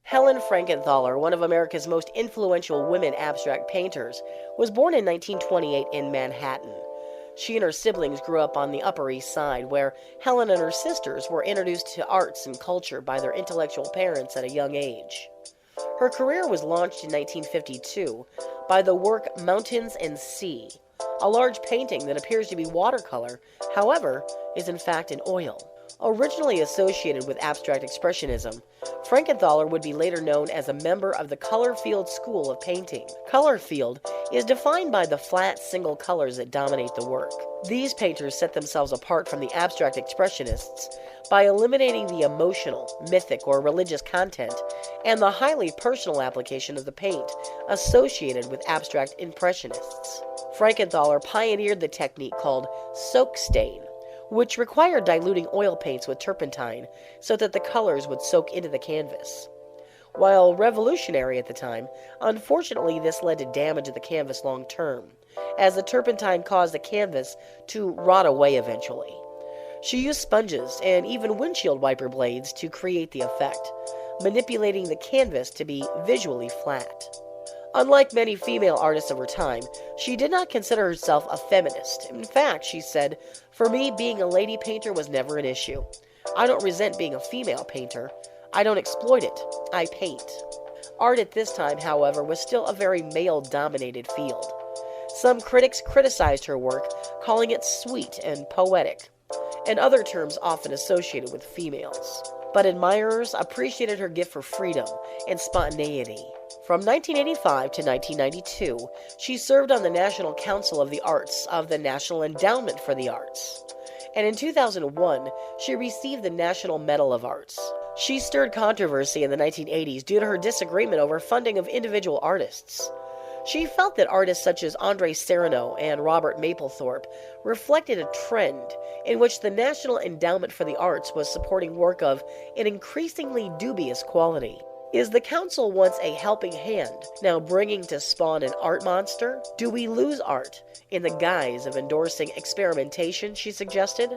Helen Frankenthaler, one of America's most influential women abstract painters, was born in 1928 in Manhattan. She and her siblings grew up on the Upper East Side, where Helen and her sisters were introduced to arts and culture by their intellectual parents at a young age. Her career was launched in 1952 by the work Mountains and Sea, a large painting that appears to be watercolor, however, is in fact in oil. Originally associated with abstract expressionism, Frankenthaler would be later known as a member of the color field school of painting. Color field is defined by the flat, single colors that dominate the work. These painters set themselves apart from the abstract expressionists by eliminating the emotional, mythic, or religious content and the highly personal application of the paint associated with abstract impressionists. Frankenthaler pioneered the technique called soak stain, which required diluting oil paints with turpentine so that the colors would soak into the canvas. While revolutionary at the time, unfortunately this led to damage of the canvas long term, as the turpentine caused the canvas to rot away eventually. She used sponges and even windshield wiper blades to create the effect, manipulating the canvas to be visually flat. Unlike many female artists of her time, she did not consider herself a feminist. In fact, she said, "For me, being a lady painter was never an issue. I don't resent being a female painter. I don't exploit it. I paint." Art at this time, however, was still a very male-dominated field. Some critics criticized her work, calling it sweet and poetic, and other terms often associated with females. But admirers appreciated her gift for freedom and spontaneity. From 1985 to 1992, she served on the National Council of the Arts of the National Endowment for the Arts. And in 2001, she received the National Medal of Arts. She stirred controversy in the 1980s due to her disagreement over funding of individual artists. She felt that artists such as Andre Serrano and Robert Mapplethorpe reflected a trend in which the National Endowment for the Arts was supporting work of an increasingly dubious quality. Is the council once a helping hand, now bringing to spawn an art monster? Do we lose art in the guise of endorsing experimentation, she suggested?